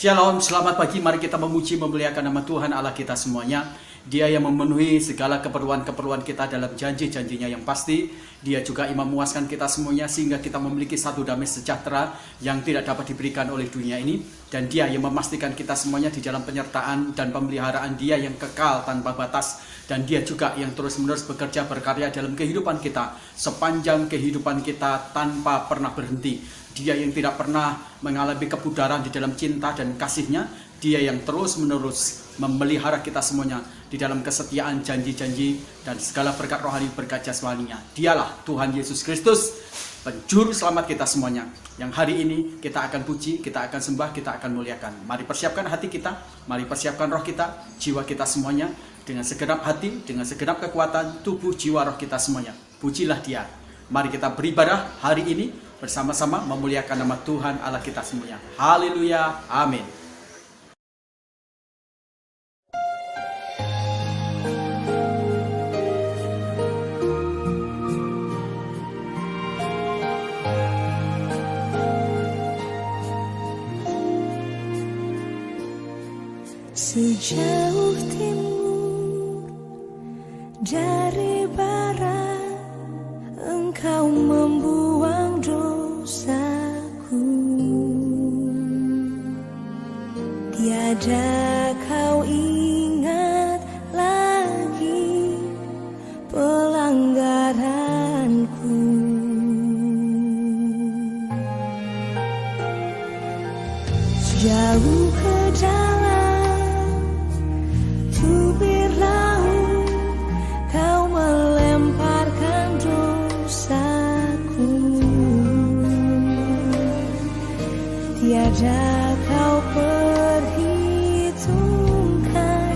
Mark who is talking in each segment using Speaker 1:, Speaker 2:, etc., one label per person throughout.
Speaker 1: Shalom, selamat pagi. Mari kita memuji, memuliakan nama Tuhan Allah kita semuanya. Dia yang memenuhi segala keperluan-keperluan kita dalam janji-janjinya yang pasti. Dia juga yang memuaskan kita semuanya sehingga kita memiliki satu damai sejahtera yang tidak dapat diberikan oleh dunia ini. Dan dia yang memastikan kita semuanya di dalam penyertaan dan pemeliharaan dia yang kekal tanpa batas. Dan dia juga yang terus-menerus bekerja berkarya dalam kehidupan kita sepanjang kehidupan kita tanpa pernah berhenti. Dia yang tidak pernah mengalami kepudaran di dalam cinta dan kasih-Nya. Dia yang terus-menerus memelihara kita semuanya di dalam kesetiaan janji-janji dan segala berkat rohani, berkat jasmaninya. Dialah Tuhan Yesus Kristus, penjuru selamat kita semuanya. Yang hari ini kita akan puji, kita akan sembah, kita akan muliakan. Mari persiapkan hati kita, mari persiapkan roh kita, jiwa kita semuanya. Dengan segenap hati, dengan segenap kekuatan, tubuh, jiwa, roh kita semuanya. Pujilah Dia. Mari kita beribadah hari ini bersama-sama memuliakan nama Tuhan Allah kita semuanya. Haleluya, amin.
Speaker 2: Sejauh timur dari barat, Engkau membuang dosaku. Tiada kau ingat lagi pelanggaranku. Sejauh ke dalam tubir laut, kau melemparkan dosaku. Tiada kau perhitungkan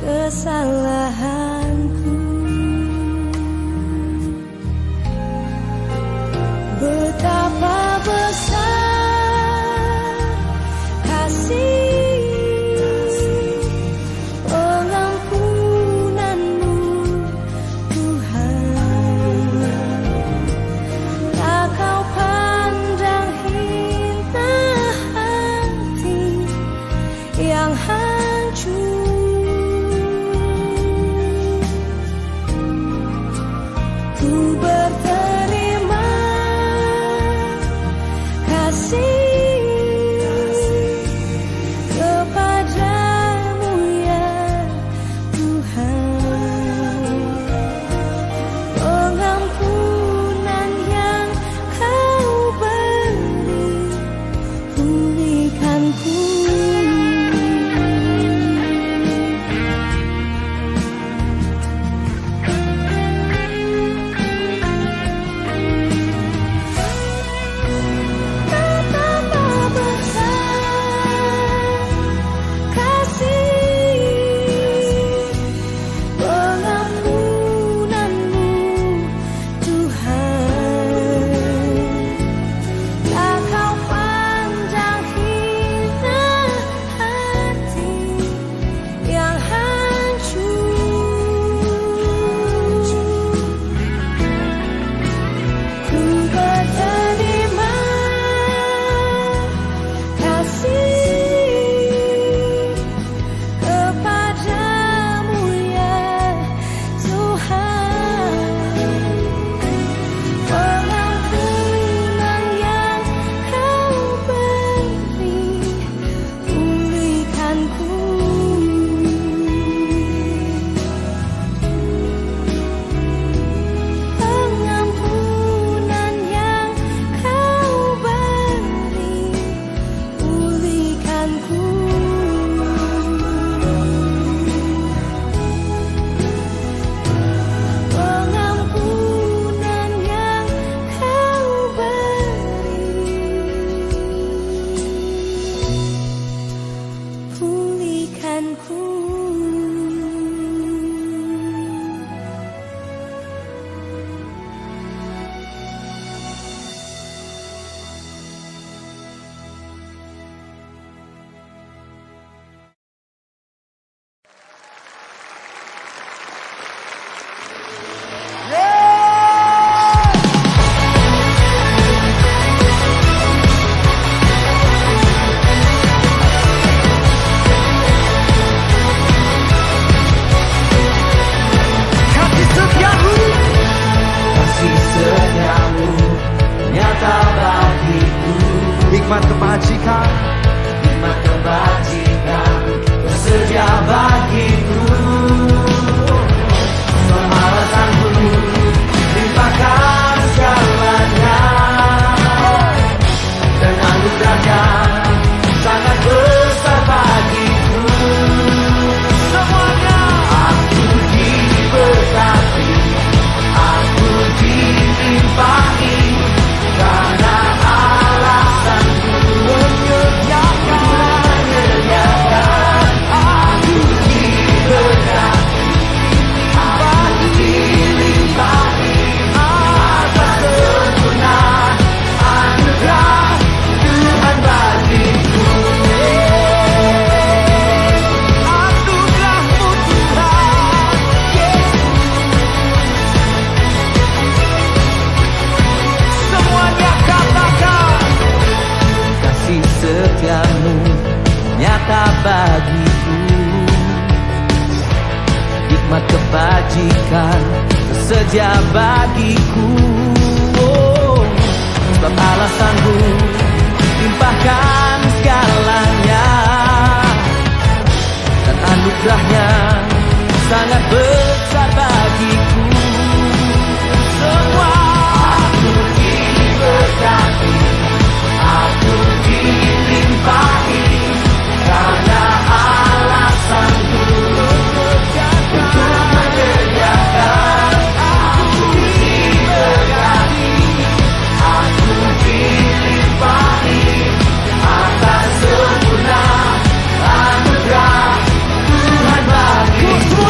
Speaker 2: kesalahanku. Betapa besar kasih
Speaker 3: setiamu nyata bagiku, hikmat kebajikan tersedia bagiku. Oh, sebab Allah sanggup limpahkan segalanya, dan anugerahnya sangat besar bagiku. Semua aku diberkati, aku dilimpahi, karena Allah sanggup untuk menyediakan. Aku diberkati, aku dilimpahi, atas sempurna anugerah Tuhan bagiku.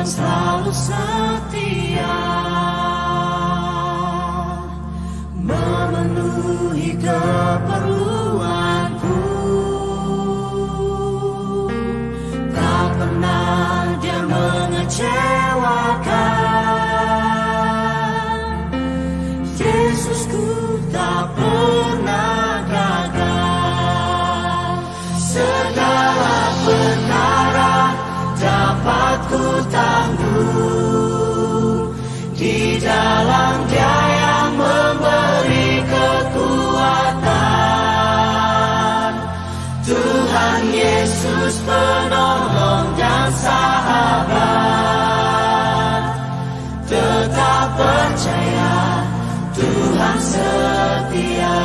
Speaker 2: Selalu setia memenuhi keperluanku, tak pernah dia mengecewakan. Yesusku tak pernah gagal, segala perkara dapat ku tanggung di dalam Dia yang memberi kekuatan. Tuhan Yesus penolong dan sahabat, tetap percaya Tuhan setia.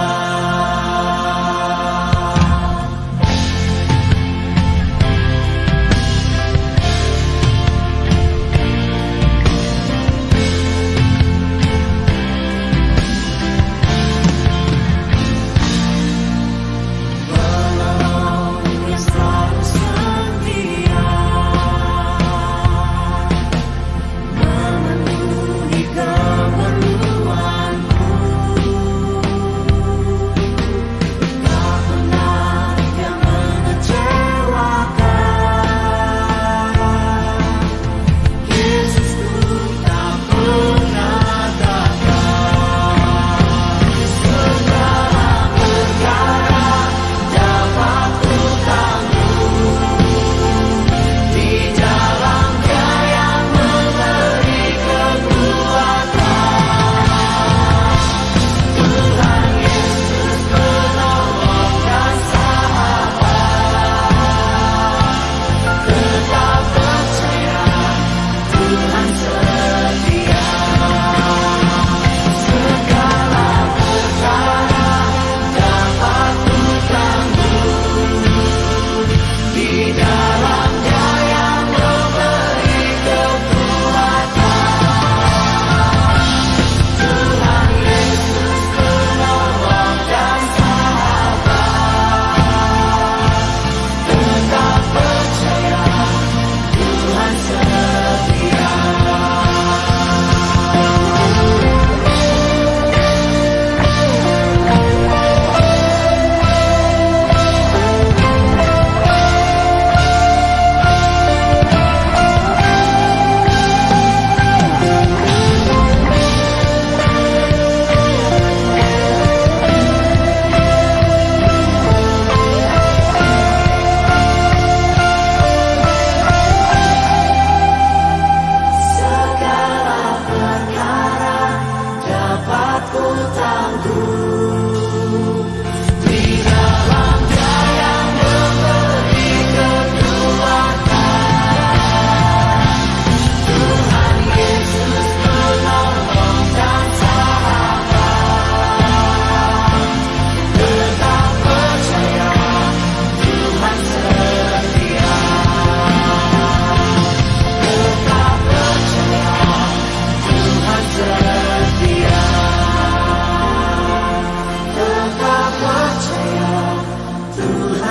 Speaker 2: Menolong yang selalu setia.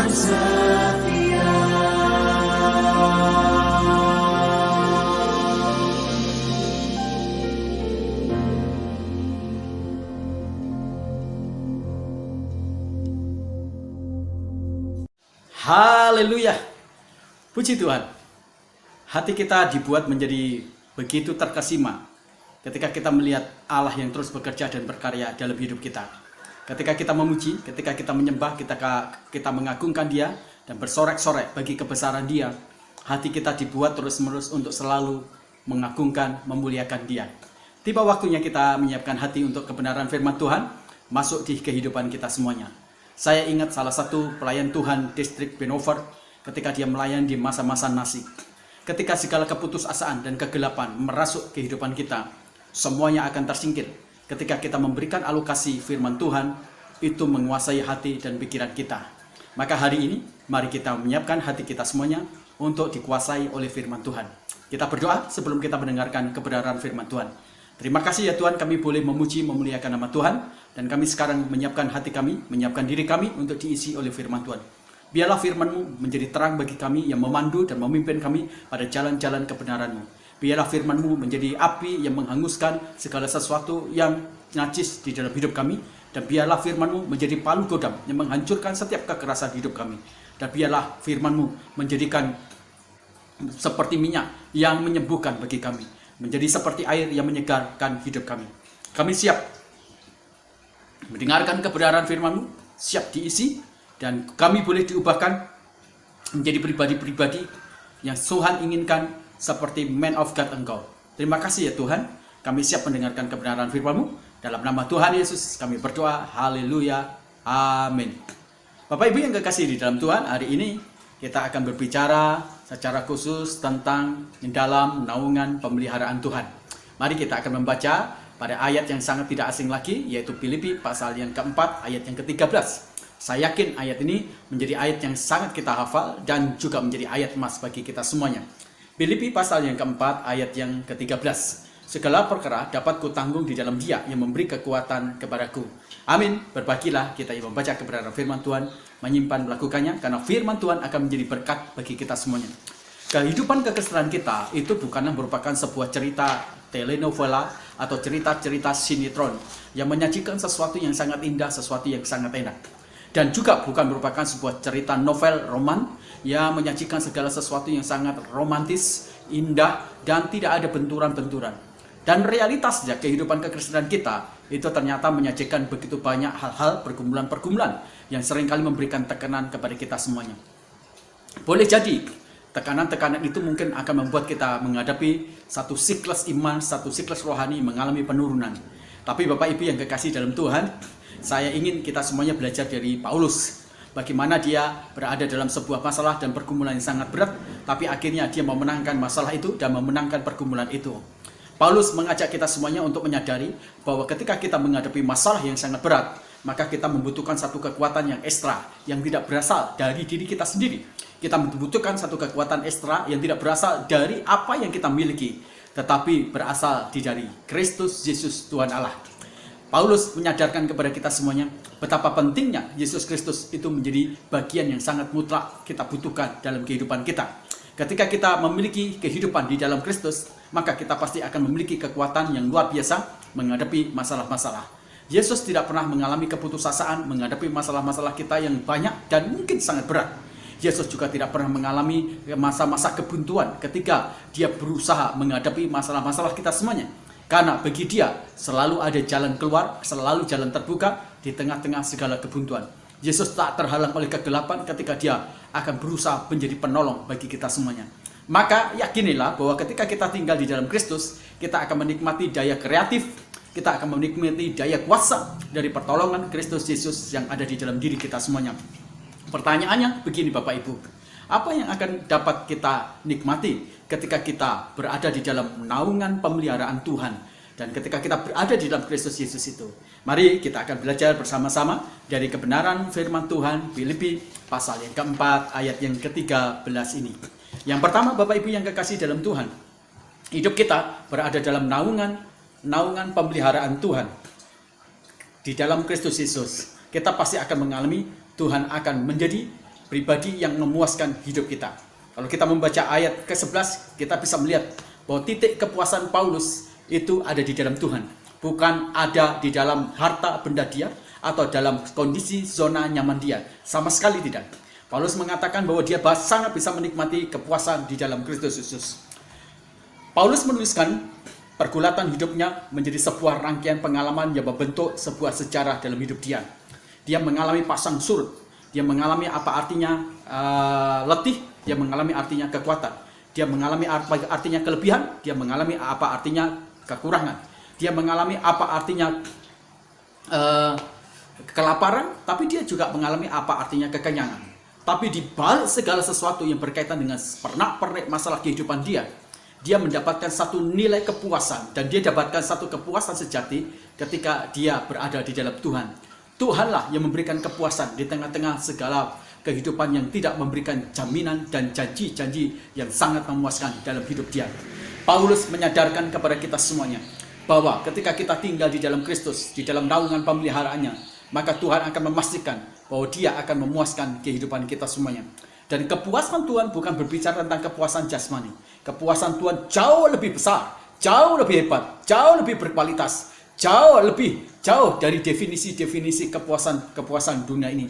Speaker 2: Tuhan setia.
Speaker 1: Haleluya. Puji Tuhan. Hati kita dibuat menjadi begitu terkesima ketika kita melihat Allah yang terus bekerja dan berkarya dalam hidup kita. Ketika kita memuji, ketika kita menyembah, kita mengagungkan Dia dan bersorak-sorai bagi kebesaran Dia, hati kita dibuat terus-menerus untuk selalu mengagungkan, memuliakan Dia. Tiba waktunya kita menyiapkan hati untuk kebenaran firman Tuhan masuk di kehidupan kita semuanya. Saya ingat salah satu pelayan Tuhan distrik Benover ketika dia melayani di masa-masa nasib. Ketika segala keputusasaan dan kegelapan merasuk kehidupan kita, semuanya akan tersingkir. Ketika kita memberikan alokasi firman Tuhan, itu menguasai hati dan pikiran kita. Maka hari ini, mari kita menyiapkan hati kita semuanya untuk dikuasai oleh firman Tuhan. Kita berdoa sebelum kita mendengarkan kebenaran firman Tuhan. Terima kasih ya Tuhan, kami boleh memuji, memuliakan nama Tuhan. Dan kami sekarang menyiapkan hati kami, menyiapkan diri kami untuk diisi oleh firman Tuhan. Biarlah firman-Mu menjadi terang bagi kami yang memandu dan memimpin kami pada jalan-jalan kebenaran-Mu. Biarlah firman-Mu menjadi api yang menghanguskan segala sesuatu yang najis di dalam hidup kami. Dan biarlah firman-Mu menjadi palu godam yang menghancurkan setiap kekerasan hidup kami. Dan biarlah firman-Mu menjadikan seperti minyak yang menyembuhkan bagi kami. Menjadi seperti air yang menyegarkan hidup kami. Kami siap mendengarkan kebenaran firman-Mu, siap diisi, dan kami boleh diubahkan menjadi pribadi-pribadi yang Tuhan inginkan seperti man of God Engkau. Terima kasih ya Tuhan, kami siap mendengarkan kebenaran firman-Mu. Dalam nama Tuhan Yesus kami berdoa, haleluya, amin. Bapak Ibu yang kekasih di dalam Tuhan, hari ini kita akan berbicara secara khusus tentang dalam naungan pemeliharaan Tuhan. Mari kita akan membaca pada ayat yang sangat tidak asing lagi, yaitu Filipi pasal yang keempat, ayat yang ke-13. Saya yakin ayat ini menjadi ayat yang sangat kita hafal dan juga menjadi ayat emas bagi kita semuanya. Filipi pasal yang keempat, ayat yang ke-13. Segala perkara dapat kutanggung di dalam Dia yang memberi kekuatan kepadaku. Amin. Berbahagialah kita yang membaca kebenaran firman Tuhan, menyimpan, melakukannya, karena firman Tuhan akan menjadi berkat bagi kita semuanya. Kehidupan kekristenan kita itu bukanlah merupakan sebuah cerita telenovela atau cerita-cerita sinetron yang menyajikan sesuatu yang sangat indah, sesuatu yang sangat enak. Dan juga bukan merupakan sebuah cerita novel roman yang menyajikan segala sesuatu yang sangat romantis, indah, dan tidak ada benturan-benturan. Dan realitasnya kehidupan kekristenan kita itu ternyata menyajikan begitu banyak hal-hal, pergumulan-pergumulan yang seringkali memberikan tekanan kepada kita semuanya. Boleh jadi tekanan-tekanan itu mungkin akan membuat kita menghadapi satu siklus iman, satu siklus rohani mengalami penurunan. Tapi Bapak Ibu yang kekasih dalam Tuhan, saya ingin kita semuanya belajar dari Paulus. Bagaimana dia berada dalam sebuah masalah dan pergumulan yang sangat berat, tapi akhirnya dia memenangkan masalah itu dan memenangkan pergumulan itu. Paulus mengajak kita semuanya untuk menyadari bahwa ketika kita menghadapi masalah yang sangat berat, maka kita membutuhkan satu kekuatan yang ekstra, yang tidak berasal dari diri kita sendiri. Kita membutuhkan satu kekuatan ekstra yang tidak berasal dari apa yang kita miliki, tetapi berasal dari Kristus Yesus Tuhan Allah. Paulus menyadarkan kepada kita semuanya betapa pentingnya Yesus Kristus itu menjadi bagian yang sangat mutlak kita butuhkan dalam kehidupan kita. Ketika kita memiliki kehidupan di dalam Kristus, maka kita pasti akan memiliki kekuatan yang luar biasa menghadapi masalah-masalah. Yesus tidak pernah mengalami keputusasaan menghadapi masalah-masalah kita yang banyak dan mungkin sangat berat. Yesus juga tidak pernah mengalami masa-masa kebuntuan ketika dia berusaha menghadapi masalah-masalah kita semuanya. Karena bagi dia selalu ada jalan keluar, selalu jalan terbuka di tengah-tengah segala kebuntuan. Yesus tak terhalang oleh kegelapan ketika dia akan berusaha menjadi penolong bagi kita semuanya. Maka yakinilah bahwa ketika kita tinggal di dalam Kristus, kita akan menikmati daya kreatif, kita akan menikmati daya kuasa dari pertolongan Kristus Yesus yang ada di dalam diri kita semuanya. Pertanyaannya begini Bapak Ibu, apa yang akan dapat kita nikmati ketika kita berada di dalam naungan pemeliharaan Tuhan dan ketika kita berada di dalam Kristus Yesus itu? Mari kita akan belajar bersama-sama dari kebenaran firman Tuhan Filipi pasal yang keempat ayat yang ke-13 ini. Yang pertama Bapak Ibu yang kekasih dalam Tuhan, hidup kita berada dalam naungan pemeliharaan Tuhan. Di dalam Kristus Yesus kita pasti akan mengalami Tuhan akan menjadi pribadi yang memuaskan hidup kita. Kalau kita membaca ayat ke-11, kita bisa melihat bahwa titik kepuasan Paulus itu ada di dalam Tuhan, bukan ada di dalam harta benda dia atau dalam kondisi zona nyaman dia. Sama sekali tidak. Paulus mengatakan bahwa dia sangat bisa menikmati kepuasan di dalam Kristus Yesus. Paulus menuliskan pergulatan hidupnya menjadi sebuah rangkaian pengalaman yang membentuk sebuah sejarah dalam hidup dia. Dia mengalami pasang surut, dia mengalami apa artinya letih, dia mengalami artinya kekuatan, dia mengalami apa artinya kelebihan, dia mengalami apa artinya kekurangan, dia mengalami apa artinya kelaparan, tapi dia juga mengalami apa artinya kekenyangan. Tapi di balik segala sesuatu yang berkaitan dengan pernak-pernik masalah kehidupan dia mendapatkan satu nilai kepuasan, dan dia dapatkan satu kepuasan sejati ketika dia berada di dalam Tuhan. Tuhanlah yang memberikan kepuasan di tengah-tengah segala kehidupan yang tidak memberikan jaminan dan janji-janji yang sangat memuaskan dalam hidup dia. Paulus menyadarkan kepada kita semuanya bahwa ketika kita tinggal di dalam Kristus, di dalam naungan pemeliharaannya, maka Tuhan akan memastikan bahwa dia akan memuaskan kehidupan kita semuanya. Dan kepuasan Tuhan bukan berbicara tentang kepuasan jasmani. Kepuasan Tuhan jauh lebih besar, jauh lebih hebat, jauh lebih berkualitas, jauh dari definisi-definisi kepuasan dunia ini.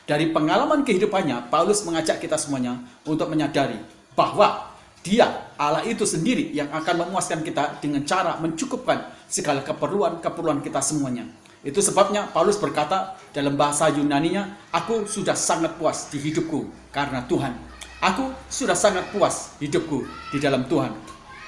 Speaker 1: Dari pengalaman kehidupannya, Paulus mengajak kita semuanya untuk menyadari bahwa Dia, Allah itu sendiri yang akan memuaskan kita dengan cara mencukupkan segala keperluan kita semuanya. Itu sebabnya Paulus berkata dalam bahasa Yunaninya, aku sudah sangat puas di hidupku karena Tuhan. Aku sudah sangat puas hidupku di dalam Tuhan.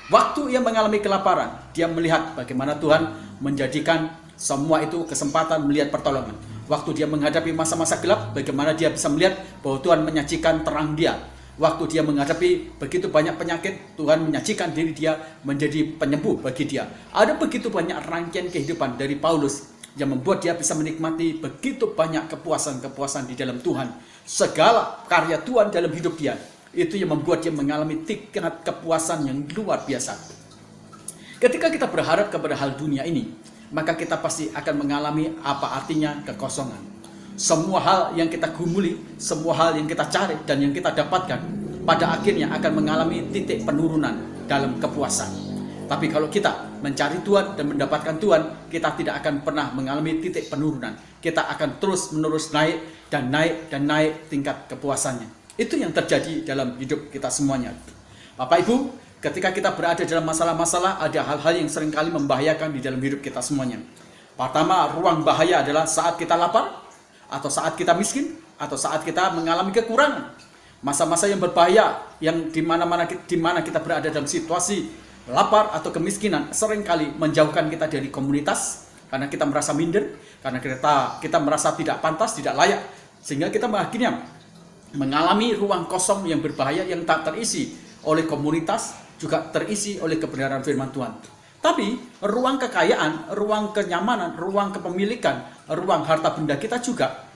Speaker 1: Waktu ia mengalami kelaparan, dia melihat bagaimana Tuhan menjadikan semua itu kesempatan melihat pertolongan. Waktu dia menghadapi masa-masa gelap, bagaimana dia bisa melihat bahwa Tuhan menyajikan terang dia. Waktu dia menghadapi begitu banyak penyakit, Tuhan menyajikan diri dia menjadi penyembuh bagi dia. Ada begitu banyak rangkaian kehidupan dari Paulus yang membuat dia bisa menikmati begitu banyak kepuasan-kepuasan di dalam Tuhan. Segala karya Tuhan dalam hidup dia, itu yang membuat dia mengalami tingkat kepuasan yang luar biasa. Ketika kita berharap kepada hal dunia ini, maka kita pasti akan mengalami apa artinya kekosongan. Semua hal yang kita gumuli, semua hal yang kita cari dan yang kita dapatkan, pada akhirnya akan mengalami titik penurunan dalam kepuasan. Tapi kalau kita mencari Tuhan dan mendapatkan Tuhan, kita tidak akan pernah mengalami titik penurunan. Kita akan terus-menerus naik dan naik tingkat kepuasannya. Itu yang terjadi dalam hidup kita semuanya. Bapak Ibu, ketika kita berada dalam masalah-masalah, ada hal-hal yang seringkali membahayakan di dalam hidup kita semuanya. Pertama, ruang bahaya adalah saat kita lapar, atau saat kita miskin, atau saat kita mengalami kekurangan. Masa-masa yang berbahaya, yang di mana kita berada dalam situasi lapar atau kemiskinan, seringkali menjauhkan kita dari komunitas, karena kita merasa minder, karena kita merasa tidak pantas, tidak layak, sehingga kita akhirnya mengalami ruang kosong yang berbahaya yang tak terisi oleh komunitas, juga terisi oleh kebenaran firman Tuhan. Tapi ruang kekayaan, ruang kenyamanan, ruang kepemilikan, ruang harta benda kita juga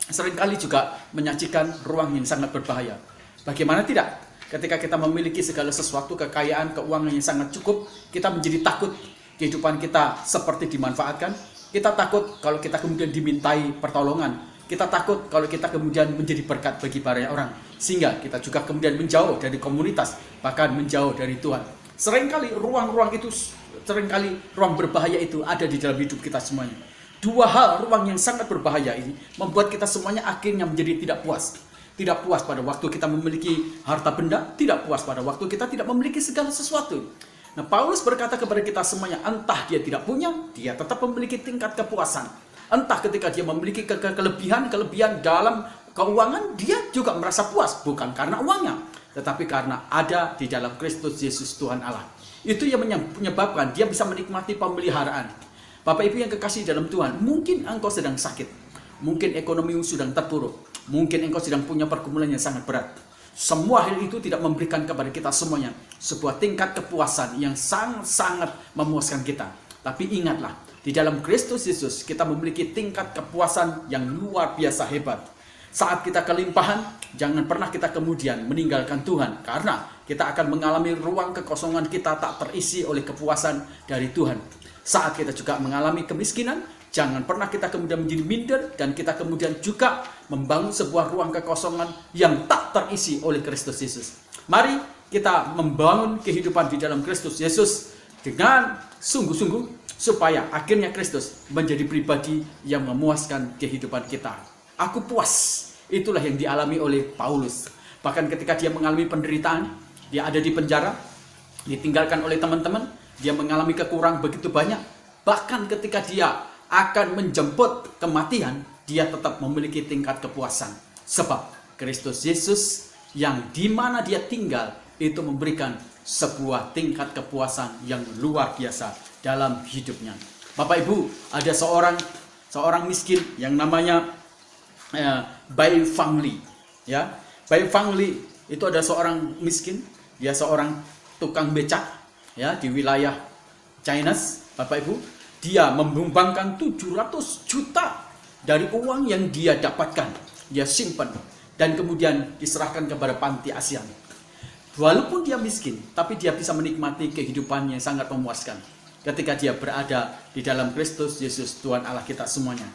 Speaker 1: seringkali juga menyajikan ruang yang sangat berbahaya. Bagaimana tidak? Ketika kita memiliki segala sesuatu, kekayaan, keuangan yang sangat cukup, kita menjadi takut kehidupan kita seperti dimanfaatkan. Kita takut kalau kita kemudian dimintai pertolongan. Kita takut kalau kita kemudian menjadi berkat bagi banyak orang. Sehingga kita juga kemudian menjauh dari komunitas, bahkan menjauh dari Tuhan. Seringkali ruang berbahaya itu ada di dalam hidup kita semuanya. Dua hal ruang yang sangat berbahaya ini membuat kita semuanya akhirnya menjadi tidak puas. Tidak puas pada waktu kita memiliki harta benda, tidak puas pada waktu kita tidak memiliki segala sesuatu. Nah, Paulus berkata kepada kita semuanya, entah dia tidak punya, dia tetap memiliki tingkat kepuasan. Entah ketika dia memiliki kelebihan dalam keuangan, dia juga merasa puas, bukan karena uangnya, tetapi karena ada di dalam Kristus Yesus Tuhan Allah. Itu yang menyebabkan dia bisa menikmati pemeliharaan. Bapak Ibu yang kekasih dalam Tuhan, mungkin engkau sedang sakit, mungkin ekonomimu sedang terpuruk, mungkin engkau sedang punya pergumulan yang sangat berat. Semua hal itu tidak memberikan kepada kita semuanya sebuah tingkat kepuasan yang sangat-sangat memuaskan kita. Tapi ingatlah, di dalam Kristus Yesus kita memiliki tingkat kepuasan yang luar biasa hebat. Saat kita kelimpahan, jangan pernah kita kemudian meninggalkan Tuhan, karena kita akan mengalami ruang kekosongan kita tak terisi oleh kepuasan dari Tuhan. Saat kita juga mengalami kemiskinan, jangan pernah kita kemudian menjadi minder dan kita kemudian juga membangun sebuah ruang kekosongan yang tak terisi oleh Kristus Yesus. Mari kita membangun kehidupan di dalam Kristus Yesus dengan sungguh-sungguh supaya akhirnya Kristus menjadi pribadi yang memuaskan kehidupan kita. Aku puas, itulah yang dialami oleh Paulus. Bahkan ketika dia mengalami penderitaan, dia ada di penjara, ditinggalkan oleh teman-teman, dia mengalami kekurangan begitu banyak. Bahkan ketika dia akan menjemput kematian, dia tetap memiliki tingkat kepuasan. Sebab Kristus Yesus yang di mana dia tinggal itu memberikan sebuah tingkat kepuasan yang luar biasa dalam hidupnya. Bapak Ibu, ada seorang miskin yang namanya Bai Fangli. Ya, Bai Fangli itu ada seorang miskin, dia seorang tukang becak ya di wilayah China. Bapak Ibu, dia menyumbangkan 700 juta dari uang yang dia dapatkan, dia simpan dan kemudian diserahkan kepada panti asuhan. Walaupun dia miskin, tapi dia bisa menikmati kehidupannya yang sangat memuaskan ketika dia berada di dalam Kristus Yesus Tuhan Allah kita semuanya.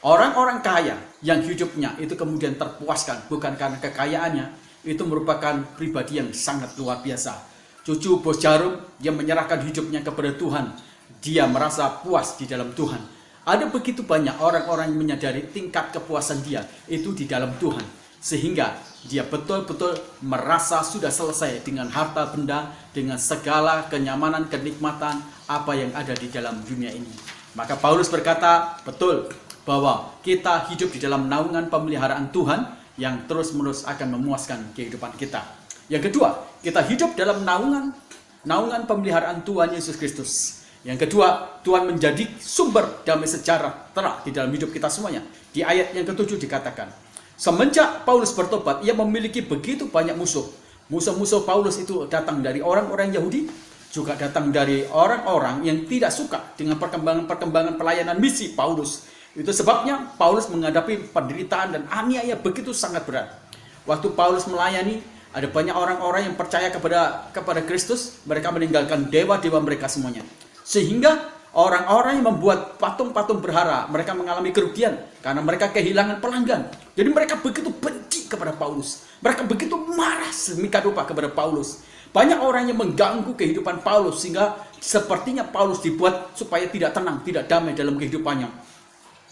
Speaker 1: Orang-orang kaya yang hidupnya itu kemudian terpuaskan bukan karena kekayaannya, itu merupakan pribadi yang sangat luar biasa. Cucu bos jarum yang menyerahkan hidupnya kepada Tuhan, dia merasa puas di dalam Tuhan. Ada begitu banyak orang-orang yang menyadari tingkat kepuasan dia itu di dalam Tuhan, sehingga dia betul-betul merasa sudah selesai dengan harta benda, dengan segala kenyamanan, kenikmatan apa yang ada di dalam dunia ini. Maka Paulus berkata, betul bahwa kita hidup di dalam naungan pemeliharaan Tuhan yang terus-menerus akan memuaskan kehidupan kita. Yang kedua, kita hidup dalam naungan pemeliharaan Tuhan Yesus Kristus. Yang kedua, Tuhan menjadi sumber damai sejahtera di dalam hidup kita semuanya. Di ayat yang ke-7 dikatakan, semenjak Paulus bertobat, ia memiliki begitu banyak musuh. Musuh-musuh Paulus itu datang dari orang-orang Yahudi, juga datang dari orang-orang yang tidak suka dengan perkembangan pelayanan misi Paulus. Itu sebabnya Paulus menghadapi penderitaan dan aniaya begitu sangat berat. Waktu Paulus melayani, ada banyak orang-orang yang percaya kepada Kristus, mereka meninggalkan dewa-dewa mereka semuanya. Sehingga orang-orang yang membuat patung-patung berhala, mereka mengalami kerugian karena mereka kehilangan pelanggan. Jadi mereka begitu benci kepada Paulus. Mereka begitu marah sedemikian rupa kepada Paulus. Banyak orang yang mengganggu kehidupan Paulus sehingga sepertinya Paulus dibuat supaya tidak tenang, tidak damai dalam kehidupannya.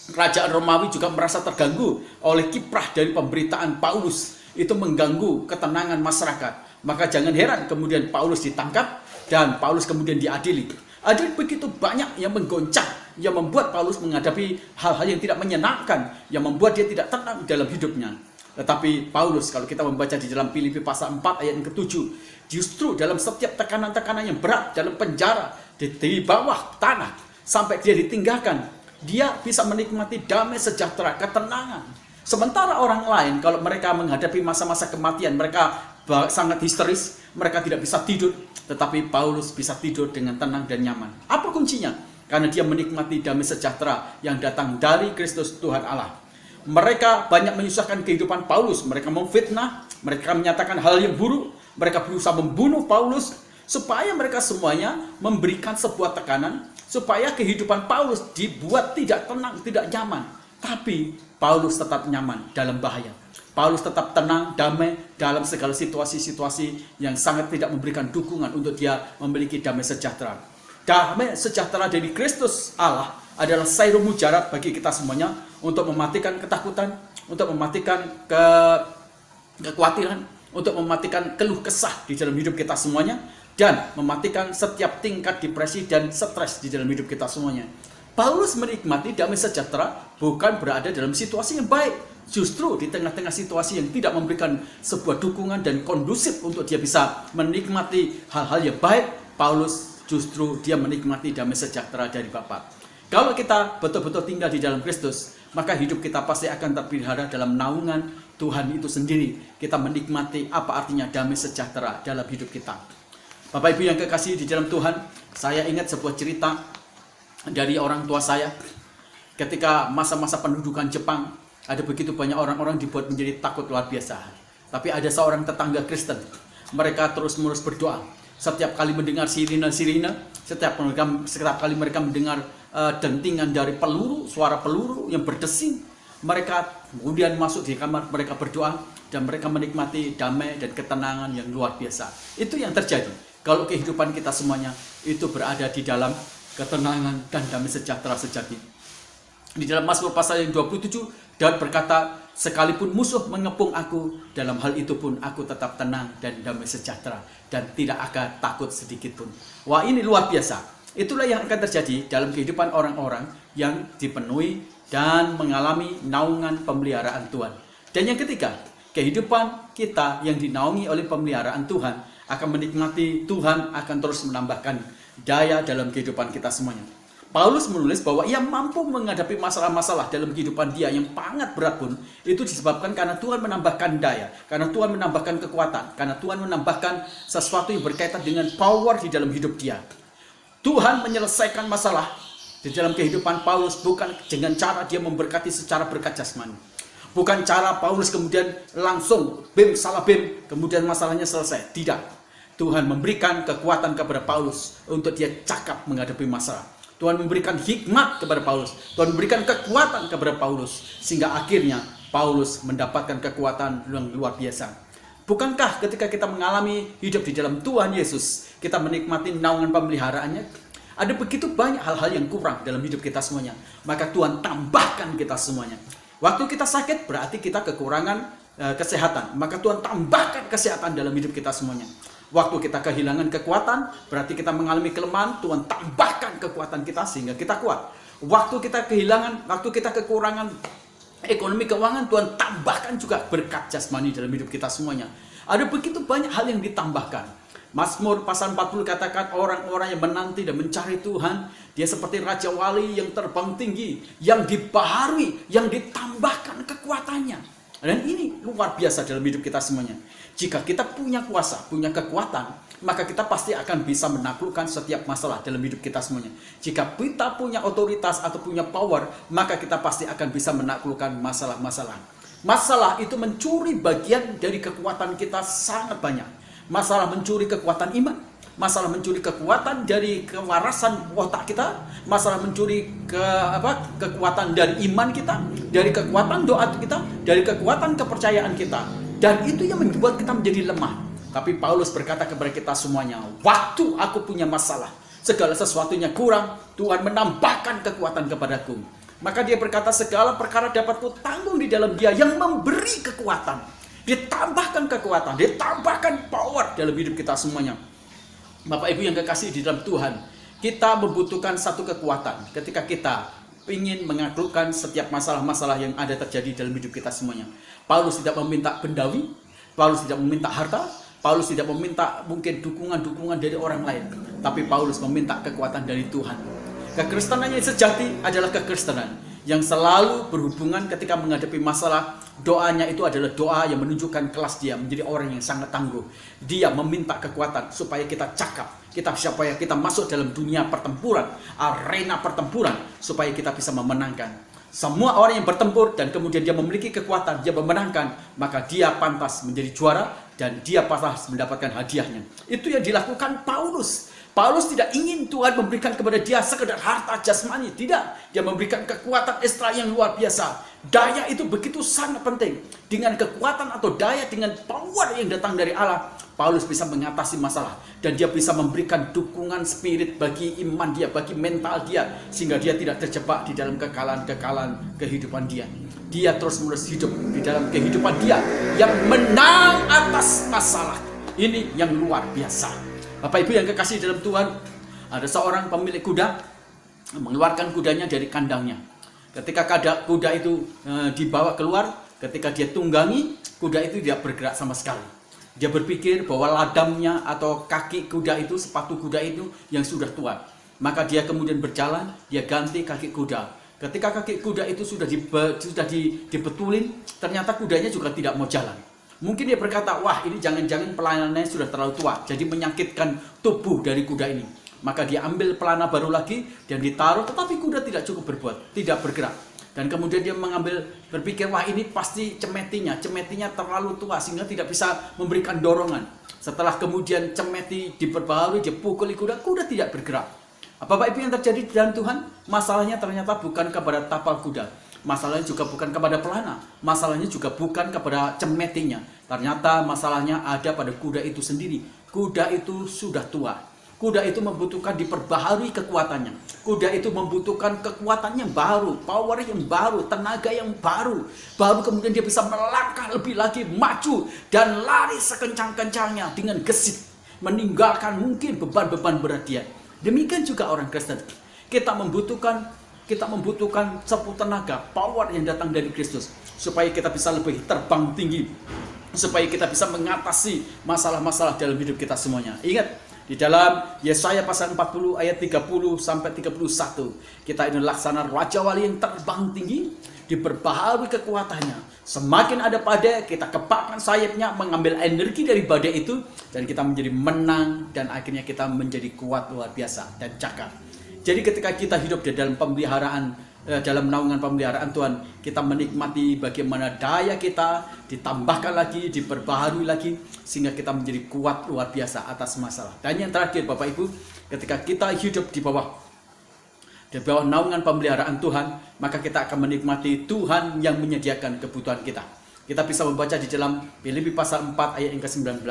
Speaker 1: Kerajaan Romawi juga merasa terganggu oleh kiprah dari pemberitaan Paulus. Itu mengganggu ketenangan masyarakat. Maka jangan heran kemudian Paulus ditangkap dan Paulus kemudian diadili. Ada begitu banyak yang menggoncang, yang membuat Paulus menghadapi hal-hal yang tidak menyenangkan, yang membuat dia tidak tenang dalam hidupnya. Tetapi Paulus, kalau kita membaca di dalam Filipi pasal 4 ayat yang ke-7, justru dalam setiap tekanan-tekanan yang berat, dalam penjara, di bawah tanah, sampai dia ditinggalkan, dia bisa menikmati damai sejahtera, ketenangan. Sementara orang lain, kalau mereka menghadapi masa-masa kematian, mereka sangat histeris, mereka tidak bisa tidur. Tetapi Paulus bisa tidur dengan tenang dan nyaman. Apa kuncinya? Karena dia menikmati damai sejahtera yang datang dari Kristus Tuhan Allah. Mereka banyak menyusahkan kehidupan Paulus. Mereka memfitnah, mereka menyatakan hal yang buruk, mereka berusaha membunuh Paulus, supaya mereka semuanya memberikan sebuah tekanan, supaya kehidupan Paulus dibuat tidak tenang, tidak nyaman. Tapi Paulus tetap nyaman dalam bahaya. Paulus tetap tenang, damai dalam segala situasi-situasi yang sangat tidak memberikan dukungan untuk dia memiliki damai sejahtera. Damai sejahtera dari Kristus Allah adalah sayur mujarab bagi kita semuanya untuk mematikan ketakutan, untuk mematikan kekhawatiran, untuk mematikan keluh kesah di dalam hidup kita semuanya, dan mematikan setiap tingkat depresi dan stres di dalam hidup kita semuanya. Paulus menikmati damai sejahtera bukan berada dalam situasi yang baik. Justru di tengah-tengah situasi yang tidak memberikan sebuah dukungan dan kondusif untuk dia bisa menikmati hal-hal yang baik, Paulus justru dia menikmati damai sejahtera dari Bapa. Kalau kita betul-betul tinggal di dalam Kristus, maka hidup kita pasti akan terpelihara dalam naungan Tuhan itu sendiri. Kita menikmati apa artinya damai sejahtera dalam hidup kita. Bapak Ibu yang kekasih di dalam Tuhan, saya ingat sebuah cerita dari orang tua saya. Ketika masa-masa pendudukan Jepang, ada begitu banyak orang-orang dibuat menjadi takut luar biasa. Tapi ada seorang tetangga Kristen. Mereka terus-menerus berdoa. Setiap kali mendengar sirine-sirine, setiap kali mereka mendengar dentingan dari peluru, suara peluru yang berdesing, mereka Kemudian masuk di kamar, mereka berdoa, dan mereka menikmati damai dan ketenangan yang luar biasa. Itu yang terjadi kalau kehidupan kita semuanya itu berada di dalam ketenangan dan damai sejahtera sejati. Di dalam Mazmur pasal yang 27, Daud berkata, sekalipun musuh mengepung aku, dalam hal itu pun aku tetap tenang dan damai sejahtera, dan tidak akan takut sedikit pun. Wah, ini luar biasa. Itulah yang akan terjadi dalam kehidupan orang-orang yang dipenuhi dan mengalami naungan pemeliharaan Tuhan. Dan yang ketiga, kehidupan kita yang dinaungi oleh pemeliharaan Tuhan akan menikmati Tuhan akan terus menambahkan daya dalam kehidupan kita semuanya. Paulus menulis bahwa ia mampu menghadapi masalah-masalah dalam kehidupan dia yang sangat berat pun itu disebabkan karena Tuhan menambahkan daya, karena Tuhan menambahkan kekuatan, karena Tuhan menambahkan sesuatu yang berkaitan dengan power di dalam hidup dia. Tuhan menyelesaikan masalah di dalam kehidupan Paulus bukan dengan cara dia memberkati secara berkat jasmani. Bukan cara Paulus kemudian langsung bim salah bim kemudian masalahnya selesai. Tidak. Tuhan memberikan kekuatan kepada Paulus untuk dia cakap menghadapi masalah. Tuhan memberikan hikmat kepada Paulus. Tuhan memberikan kekuatan kepada Paulus. Sehingga akhirnya Paulus mendapatkan kekuatan yang luar biasa. Bukankah ketika kita mengalami hidup di dalam Tuhan Yesus, kita menikmati naungan pemeliharaannya? Ada begitu banyak hal-hal yang kurang dalam hidup kita semuanya. Maka Tuhan tambahkan kita semuanya. Waktu kita sakit berarti kita kekurangan kesehatan. Maka Tuhan tambahkan kesehatan dalam hidup kita semuanya. Waktu kita kehilangan kekuatan, berarti kita mengalami kelemahan, Tuhan tambahkan kekuatan kita sehingga kita kuat. Waktu kita kehilangan, waktu kita kekurangan ekonomi keuangan, Tuhan tambahkan juga berkat jasmani dalam hidup kita semuanya. Ada begitu banyak hal yang ditambahkan. Mazmur pasal 40 katakan orang-orang yang menanti dan mencari Tuhan, dia seperti Raja Wali yang terbang tinggi, yang dibaharui, yang ditambahkan kekuatannya. Dan ini luar biasa dalam hidup kita semuanya. Jika kita punya kuasa, punya kekuatan, maka kita pasti akan bisa menaklukkan setiap masalah dalam hidup kita semuanya. Jika kita punya otoritas atau punya power, maka kita pasti akan bisa menaklukkan masalah-masalah. Masalah itu mencuri bagian dari kekuatan kita sangat banyak. Masalah mencuri kekuatan iman, masalah mencuri kekuatan dari kewarasan otak kita, masalah mencuri kekuatan dari iman kita, dari kekuatan doa kita, dari kekuatan kepercayaan kita. Dan itu yang membuat kita menjadi lemah. Tapi Paulus berkata kepada kita semuanya, waktu aku punya masalah, segala sesuatunya kurang, Tuhan menambahkan kekuatan kepadaku. Maka dia berkata, segala perkara dapat kutanggung di dalam Dia yang memberi kekuatan. Ditambahkan kekuatan, ditambahkan power dalam hidup kita semuanya. Bapak Ibu yang kekasih di dalam Tuhan, kita membutuhkan satu kekuatan ketika kita ingin menaklukkan setiap masalah-masalah yang ada terjadi dalam hidup kita semuanya. Paulus tidak meminta bendawi, Paulus tidak meminta harta, Paulus tidak meminta mungkin dukungan-dukungan dari orang lain, tapi Paulus meminta kekuatan dari Tuhan. Kekristenan yang sejati adalah kekristenan yang selalu berhubungan ketika menghadapi masalah. Doanya itu adalah doa yang menunjukkan kelas dia menjadi orang yang sangat tangguh. Dia meminta kekuatan supaya kita cakap, supaya kita masuk dalam dunia pertempuran, arena pertempuran, supaya kita bisa memenangkan. Semua orang yang bertempur dan kemudian dia memiliki kekuatan, dia memenangkan, maka dia pantas menjadi juara dan dia pantas mendapatkan hadiahnya. Itu yang dilakukan Paulus. Paulus tidak ingin Tuhan memberikan kepada dia sekedar harta jasmani. Tidak. Dia memberikan kekuatan ekstra yang luar biasa. Daya itu begitu sangat penting. Dengan kekuatan atau daya, dengan power yang datang dari Allah, Paulus bisa mengatasi masalah. Dan dia bisa memberikan dukungan spirit bagi iman dia, bagi mental dia. Sehingga dia tidak terjebak di dalam kekalahan-kekalahan kehidupan dia. Dia terus-menerus hidup di dalam kehidupan dia yang menang atas masalah. Ini yang luar biasa. Bapak Ibu yang kekasih dalam Tuhan, ada seorang pemilik kuda mengeluarkan kudanya dari kandangnya. Ketika kuda itu dibawa keluar, ketika dia tunggangi, kuda itu tidak bergerak sama sekali. Dia berpikir bahwa ladamnya atau kaki kuda itu, sepatu kuda itu yang sudah tua. Maka dia kemudian berjalan, dia ganti kaki kuda. Ketika kaki kuda itu sudah dibetulin, ternyata kudanya juga tidak mau jalan. Mungkin dia berkata, wah ini jangan-jangan pelananya sudah terlalu tua, jadi menyakitkan tubuh dari kuda ini. Maka dia ambil pelana baru lagi dan ditaruh, tetapi kuda tidak cukup berbuat, tidak bergerak. Dan kemudian dia berpikir, wah ini pasti cemetinya terlalu tua sehingga tidak bisa memberikan dorongan. Setelah kemudian cemeti diperbaharui, dia pukuli kuda tidak bergerak. Bapak Ibu yang terjadi di dalam Tuhan, masalahnya ternyata bukan kepada tapal kuda. Masalahnya juga bukan kepada pelana, masalahnya juga bukan kepada cemetinya. Ternyata masalahnya ada pada kuda itu sendiri. Kuda itu sudah tua. Kuda itu membutuhkan diperbaharui kekuatannya. Kuda itu membutuhkan kekuatan yang baru, power yang baru, tenaga yang baru. Baru kemudian dia bisa melangkah lebih lagi, maju dan lari sekencang-kencangnya dengan gesit, meninggalkan mungkin beban-beban berat dia. Demikian juga orang Kristen. Kita membutuhkan sapu tenaga, power yang datang dari Kristus, supaya kita bisa lebih terbang tinggi, supaya kita bisa mengatasi masalah-masalah dalam hidup kita semuanya. Ingat, di dalam Yesaya pasal 40 ayat 30 sampai 31, kita ini laksana Raja Wali yang terbang tinggi, diperbaharui kekuatannya. Semakin ada badai, kita kepakkan sayapnya, mengambil energi dari badai itu, dan kita menjadi menang, dan akhirnya kita menjadi kuat luar biasa dan cakap. Jadi ketika kita hidup di dalam dalam naungan pemeliharaan Tuhan, kita menikmati bagaimana daya kita ditambahkan lagi, diperbaharui lagi, sehingga kita menjadi kuat luar biasa atas masalah. Dan yang terakhir Bapak Ibu, ketika kita hidup di bawah naungan pemeliharaan Tuhan, maka kita akan menikmati Tuhan yang menyediakan kebutuhan kita. Kita bisa membaca di dalam Filipi pasal 4 ayat yang ke-19.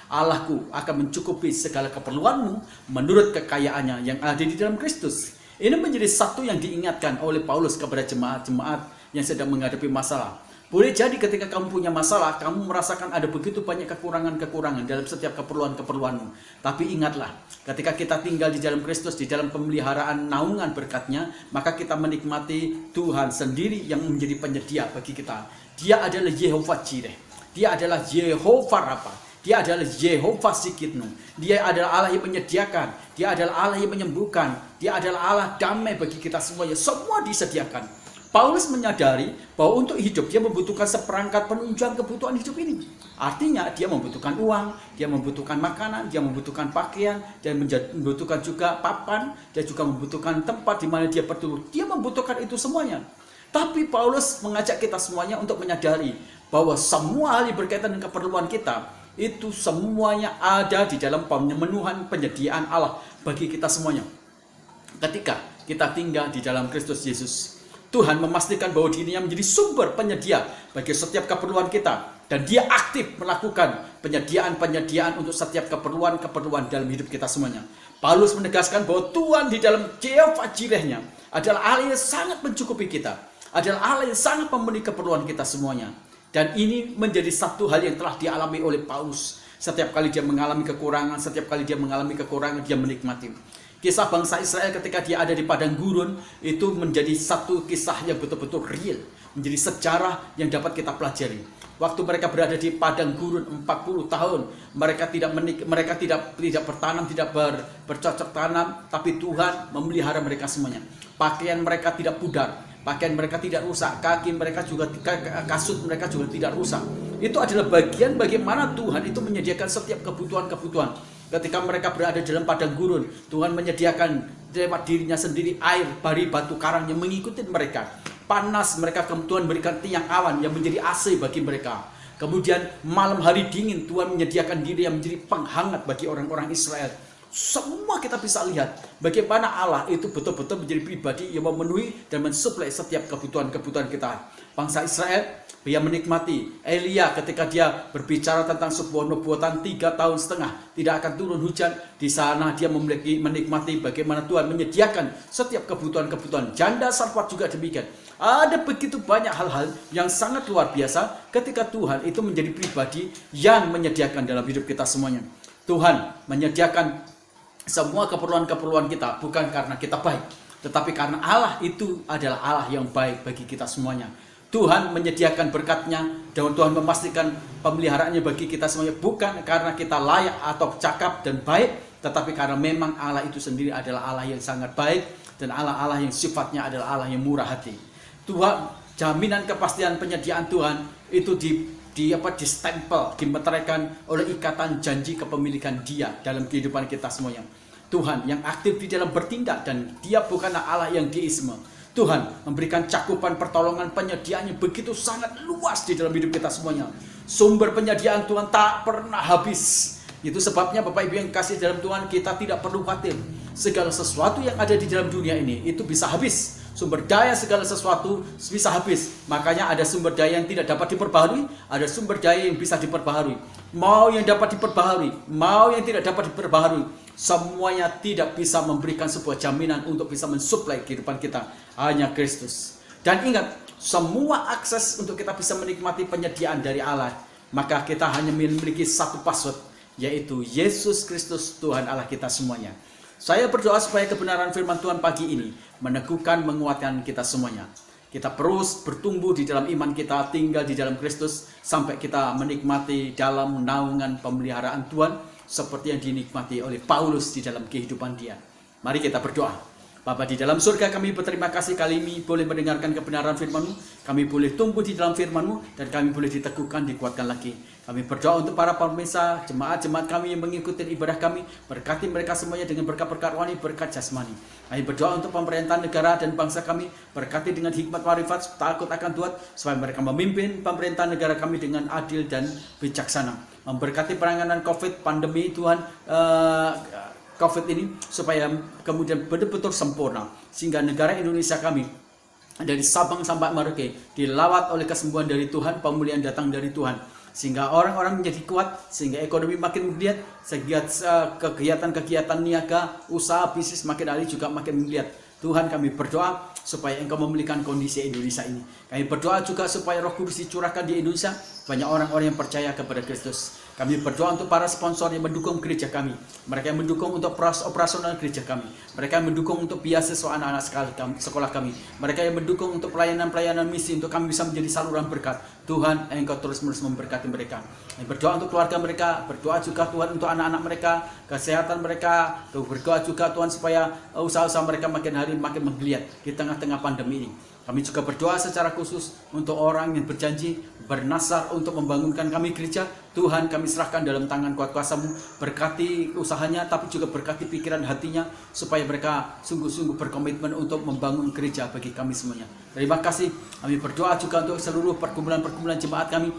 Speaker 1: Allahku akan mencukupi segala keperluanmu menurut kekayaannya yang ada di dalam Kristus. Ini menjadi satu yang diingatkan oleh Paulus kepada jemaat-jemaat yang sedang menghadapi masalah. Boleh jadi ketika kamu punya masalah, kamu merasakan ada begitu banyak kekurangan-kekurangan dalam setiap keperluan-keperluanmu. Tapi ingatlah, ketika kita tinggal di dalam Kristus, di dalam pemeliharaan naungan berkat-Nya, maka kita menikmati Tuhan sendiri yang menjadi penyedia bagi kita. Dia adalah Yehovah Jireh. Dia adalah Yehovah Rafa. Dia adalah Yehovah Sikitnu. Dia adalah Allah yang menyediakan. Dia adalah Allah yang menyembuhkan. Dia adalah Allah damai bagi kita semuanya. Semua disediakan. Paulus menyadari bahwa untuk hidup dia membutuhkan seperangkat penunjang kebutuhan hidup ini. Artinya dia membutuhkan uang, dia membutuhkan makanan, dia membutuhkan pakaian, dia membutuhkan juga papan, dia juga membutuhkan tempat di mana dia berteduh. Dia membutuhkan itu semuanya. Tapi Paulus mengajak kita semuanya untuk menyadari bahwa semua hal yang berkaitan dengan keperluan kita itu semuanya ada di dalam pemenuhan penyediaan Allah bagi kita semuanya. Ketika kita tinggal di dalam Kristus Yesus, Tuhan memastikan bahwa dirinya menjadi sumber penyedia bagi setiap keperluan kita. Dan dia aktif melakukan penyediaan-penyediaan untuk setiap keperluan-keperluan dalam hidup kita semuanya. Paulus menegaskan bahwa Tuhan di dalam Yehovah Jireh-Nya adalah Allah yang sangat mencukupi kita. Adalah Allah yang sangat memenuhi keperluan kita semuanya. Dan ini menjadi satu hal yang telah dialami oleh Paulus. Setiap kali dia mengalami kekurangan, dia menikmati. Kisah bangsa Israel ketika dia ada di padang gurun itu menjadi satu kisah yang betul-betul real, menjadi sejarah yang dapat kita pelajari. Waktu mereka berada di padang gurun 40 tahun, mereka tidak bertanam, tidak bercocok tanam, tapi Tuhan memelihara mereka semuanya. Pakaian mereka tidak pudar. Pakaian mereka tidak rusak, kasut mereka juga tidak rusak. Itu adalah bagian bagaimana Tuhan itu menyediakan setiap kebutuhan-kebutuhan. Ketika mereka berada dalam padang gurun, Tuhan menyediakan lewat dirinya sendiri air dari batu karang yang mengikuti mereka. Panas, mereka Tuhan berikan tiang awan yang menjadi AC bagi mereka. Kemudian malam hari dingin, Tuhan menyediakan diri yang menjadi penghangat bagi orang-orang Israel. Semua kita bisa lihat bagaimana Allah itu betul-betul menjadi pribadi yang memenuhi dan mensuplai setiap kebutuhan-kebutuhan kita. Bangsa Israel, dia menikmati Elia ketika dia berbicara tentang sebuah nubuatan 3,5 tahun tidak akan turun hujan. Di sana dia menikmati bagaimana Tuhan menyediakan setiap kebutuhan-kebutuhan. Janda Sarfat juga demikian. Ada begitu banyak hal-hal yang sangat luar biasa ketika Tuhan itu menjadi pribadi yang menyediakan dalam hidup kita semuanya. Tuhan menyediakan semua keperluan-keperluan kita bukan karena kita baik, tetapi karena Allah itu adalah Allah yang baik bagi kita semuanya. Tuhan menyediakan berkat-Nya dan Tuhan memastikan pemeliharaannya bagi kita semuanya bukan karena kita layak atau cakap dan baik, tetapi karena memang Allah itu sendiri adalah Allah yang sangat baik dan Allah yang sifatnya adalah Allah yang murah hati. Tuhan, jaminan kepastian penyediaan Tuhan itu distempel, dimeteraikan oleh ikatan janji kepemilikan Dia dalam kehidupan kita semuanya. Tuhan yang aktif di dalam bertindak dan Dia bukanlah Allah yang deisme. Tuhan memberikan cakupan pertolongan penyediaannya begitu sangat luas di dalam hidup kita semuanya. Sumber penyediaan Tuhan tak pernah habis. Itu sebabnya Bapak Ibu yang kasih dalam Tuhan, kita tidak perlu khawatir. Segala sesuatu yang ada di dalam dunia ini itu bisa habis. Sumber daya segala sesuatu bisa habis. Makanya ada sumber daya yang tidak dapat diperbaharui, ada sumber daya yang bisa diperbaharui. Mau yang dapat diperbaharui, mau yang tidak dapat diperbaharui, semuanya tidak bisa memberikan sebuah jaminan untuk bisa mensuplai kehidupan kita. Hanya Kristus. Dan ingat, semua akses untuk kita bisa menikmati penyediaan dari Allah, maka kita hanya memiliki satu password, yaitu Yesus Kristus Tuhan Allah kita semuanya. Saya berdoa supaya kebenaran firman Tuhan pagi ini meneguhkan, menguatkan kita semuanya. Kita terus bertumbuh di dalam iman kita, tinggal di dalam Kristus, sampai kita menikmati dalam naungan pemeliharaan Tuhan, seperti yang dinikmati oleh Paulus di dalam kehidupan dia. Mari kita berdoa. Bapa di dalam surga, kami berterima kasih kali ini boleh mendengarkan kebenaran firman-Mu. Kami boleh tumbuh di dalam firman-Mu, dan kami boleh diteguhkan, dikuatkan lagi. Kami berdoa untuk para pemirsa, jemaat-jemaat kami yang mengikuti ibadah kami. Berkati mereka semuanya dengan berkat-berkat rohani, berkat jasmani. Kami berdoa untuk pemerintahan negara dan bangsa kami. Berkati dengan hikmat marifat, takut akan Tuhan, supaya mereka memimpin pemerintahan negara kami dengan adil dan bijaksana. Memberkati penanganan COVID, pandemi Tuhan, COVID ini, supaya kemudian betul-betul sempurna, sehingga negara Indonesia kami dari Sabang sampai Merauke dilawat oleh kesembuhan dari Tuhan, pemulihan datang dari Tuhan, sehingga orang-orang menjadi kuat, sehingga ekonomi makin menggeliat, sehingga kegiatan-kegiatan niaga, usaha, bisnis makin hari juga makin menggeliat. Tuhan, kami berdoa supaya Engkau memulihkan kondisi Indonesia ini. Kami berdoa juga supaya Roh Kudus dicurahkan di Indonesia, banyak orang-orang yang percaya kepada Kristus. Kami berdoa untuk para sponsor yang mendukung gereja kami, mereka yang mendukung untuk operasional gereja kami, mereka yang mendukung untuk beasiswa anak-anak sekolah kami, mereka yang mendukung untuk pelayanan-pelayanan misi untuk kami bisa menjadi saluran berkat. Tuhan, Engkau terus-menerus memberkati mereka. Kami berdoa untuk keluarga mereka, berdoa juga Tuhan untuk anak-anak mereka, kesehatan mereka, berdoa juga Tuhan supaya usaha-usaha mereka makin hari makin menggeliat di tengah-tengah pandemi ini. Kami juga berdoa secara khusus untuk orang yang berjanji bernasar untuk membangunkan kami gereja. Tuhan, kami serahkan dalam tangan kuat kuasa-Mu. Berkati usahanya, tapi juga berkati pikiran hatinya, supaya mereka sungguh-sungguh berkomitmen untuk membangun gereja bagi kami semuanya. Terima kasih. Kami berdoa juga untuk seluruh perkumpulan-perkumpulan jemaat kami.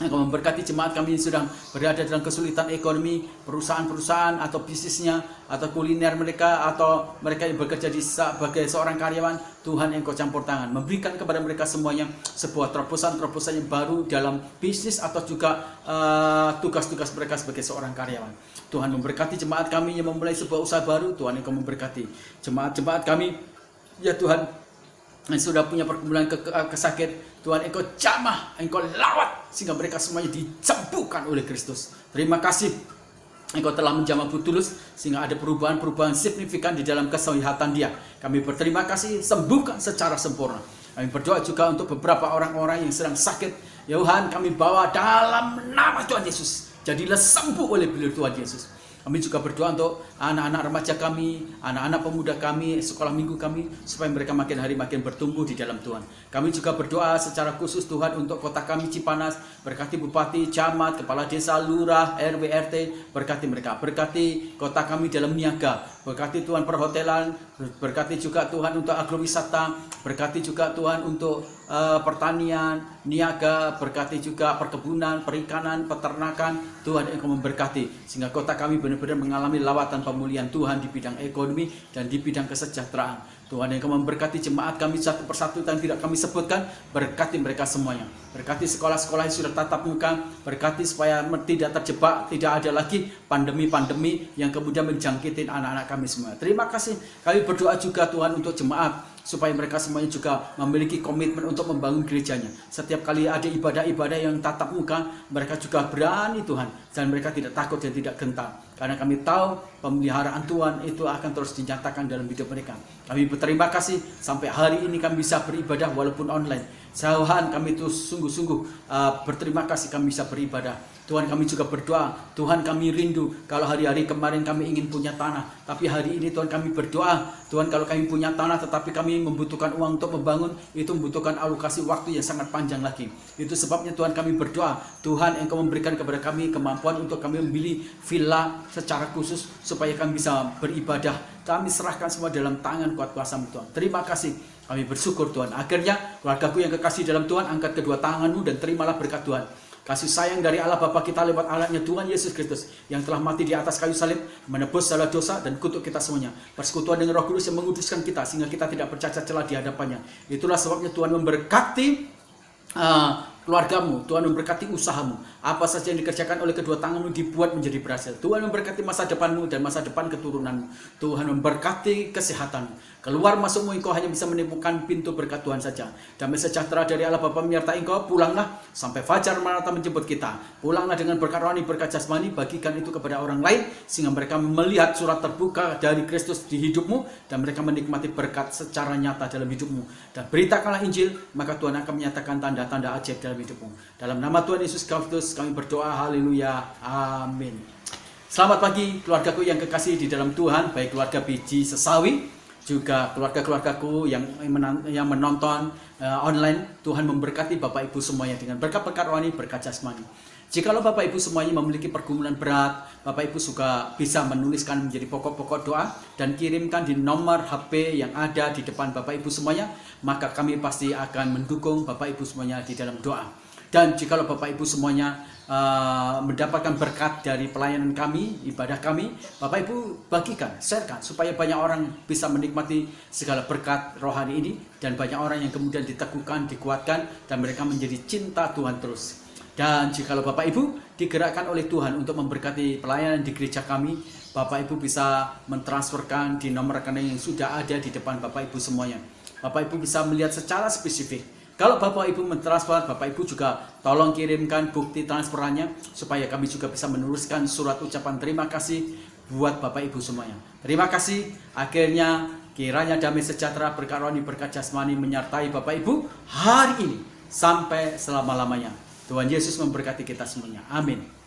Speaker 1: Engkau memberkati jemaat kami yang sedang berada dalam kesulitan ekonomi, perusahaan-perusahaan atau bisnisnya, atau kuliner mereka, atau mereka yang bekerja sebagai seorang karyawan. Tuhan, Engkau campur tangan, memberikan kepada mereka semuanya sebuah terobosan-terobosan yang baru dalam bisnis atau juga tugas-tugas mereka sebagai seorang karyawan. Tuhan, memberkati jemaat kami yang memulai sebuah usaha baru. Tuhan, Engkau memberkati jemaat-jemaat kami, ya Tuhan, yang sudah punya perkumpulan kesakit. Tuhan, Engkau jamah, Engkau lawat, sehingga mereka semuanya disembuhkan oleh Kristus. Terima kasih, Engkau telah menjamah Butulus, sehingga ada perubahan-perubahan signifikan di dalam kesehatan dia. Kami berterima kasih, sembuhkan secara sempurna. Kami berdoa juga untuk beberapa orang-orang yang sedang sakit. Ya Tuhan, kami bawa dalam nama Tuhan Yesus, jadilah sembuh oleh beliau Tuhan Yesus. Kami juga berdoa untuk anak-anak remaja kami, anak-anak pemuda kami, sekolah minggu kami, supaya mereka makin hari makin bertumbuh di dalam Tuhan. Kami juga berdoa secara khusus Tuhan untuk kota kami Cipanas, berkati bupati, camat, kepala desa, lurah, RW, RT, berkati mereka. Berkati kota kami dalam niaga, berkati Tuhan perhotelan, berkati juga Tuhan untuk agrowisata, berkati juga Tuhan untuk pertanian, niaga, berkati juga perkebunan, perikanan, peternakan. Tuhan, Engkau memberkati, sehingga kota kami benar-benar mengalami lawatan pemulihan Tuhan di bidang ekonomi dan di bidang kesejahteraan. Tuhan, Engkau memberkati jemaat kami satu persatu yang tidak kami sebutkan. Berkati mereka semuanya. Berkati sekolah-sekolah yang sudah tatap muka. Berkati supaya tidak terjebak, tidak ada lagi pandemi-pandemi yang kemudian menjangkitin anak-anak kami semua. Terima kasih. Kami berdoa juga Tuhan untuk jemaat, supaya mereka semuanya juga memiliki komitmen untuk membangun gerejanya. Setiap kali ada ibadah-ibadah yang tatap muka, mereka juga berani Tuhan, dan mereka tidak takut dan tidak gentar. Karena kami tahu pemeliharaan Tuhan itu akan terus dinyatakan dalam hidup mereka. Kami berterima kasih sampai hari ini kami bisa beribadah walaupun online. Tuhan, kami itu sungguh-sungguh berterima kasih kami bisa beribadah. Tuhan, kami juga berdoa, Tuhan, kami rindu. Kalau hari-hari kemarin kami ingin punya tanah, tapi hari ini Tuhan kami berdoa, Tuhan, kalau kami punya tanah tetapi kami membutuhkan uang untuk membangun, itu membutuhkan alokasi waktu yang sangat panjang lagi. Itu sebabnya Tuhan kami berdoa, Tuhan, Engkau memberikan kepada kami kemampuan untuk kami membeli villa secara khusus supaya kami bisa beribadah. Kami serahkan semua dalam tangan kuat kuasa-Mu Tuhan. Terima kasih. Kami bersyukur Tuhan. Akhirnya keluargaku yang kekasih dalam Tuhan, angkat kedua tanganmu dan terimalah berkat Tuhan. kasih sayang dari Allah Bapa kita lewat anaknya Tuhan Yesus Kristus yang telah mati di atas kayu salib, menebus segala dosa dan kutuk kita semuanya. Persekutuan dengan Roh Kudus yang menguduskan kita sehingga kita tidak bercacat celah di hadapannya. Itulah sebabnya Tuhan memberkati keluargamu, Tuhan memberkati usahamu. Apa saja yang dikerjakan oleh kedua tanganmu dibuat menjadi berhasil. Tuhan memberkati masa depanmu dan masa depan keturunanmu. Tuhan memberkati kesehatanmu. Keluar masukmu engkau hanya bisa menemukan pintu berkat Tuhan saja. Damai sejahtera dari Allah Bapa menyertai engkau. Pulanglah sampai fajar Maranatha menjemput kita. Pulanglah dengan berkat rohani, berkat jasmani. Bagikan itu kepada orang lain sehingga mereka melihat surat terbuka dari Kristus di hidupmu dan mereka menikmati berkat secara nyata dalam hidupmu. Dan beritakanlah Injil, maka Tuhan akan menyatakan tanda-tanda ajaib dalam hidupmu. Dalam nama Tuhan Yesus Kristus kami berdoa, haleluya, amin. Selamat pagi keluargaku yang kekasih di dalam Tuhan, baik keluarga biji sesawi, juga keluarga-keluargaku yang menonton online. Tuhan memberkati Bapak Ibu semuanya dengan berkat-berkat rohani, berkat jasmani. Jikalau Bapak Ibu semuanya memiliki pergumulan berat, Bapak Ibu juga bisa menuliskan menjadi pokok-pokok doa dan kirimkan di nomor HP yang ada di depan Bapak Ibu semuanya, maka kami pasti akan mendukung Bapak Ibu semuanya di dalam doa. Dan jikalau Bapak Ibu semuanya mendapatkan berkat dari pelayanan kami, ibadah kami, Bapak Ibu bagikan, sharekan supaya banyak orang bisa menikmati segala berkat rohani ini dan banyak orang yang kemudian diteguhkan, dikuatkan dan mereka menjadi cinta Tuhan terus. Dan jikalau Bapak Ibu digerakkan oleh Tuhan untuk memberkati pelayanan di gereja kami, Bapak Ibu bisa mentransferkan di nomor rekening yang sudah ada di depan Bapak Ibu semuanya. Bapak Ibu bisa melihat secara spesifik. Kalau Bapak Ibu mentransfer, Bapak Ibu juga tolong kirimkan bukti transferannya supaya kami juga bisa menuliskan surat ucapan terima kasih buat Bapak Ibu semuanya. Terima kasih. Akhirnya kiranya damai sejahtera, berkat rohani, berkat jasmani menyertai Bapak Ibu hari ini sampai selama-lamanya. Tuhan Yesus memberkati kita semuanya. Amin.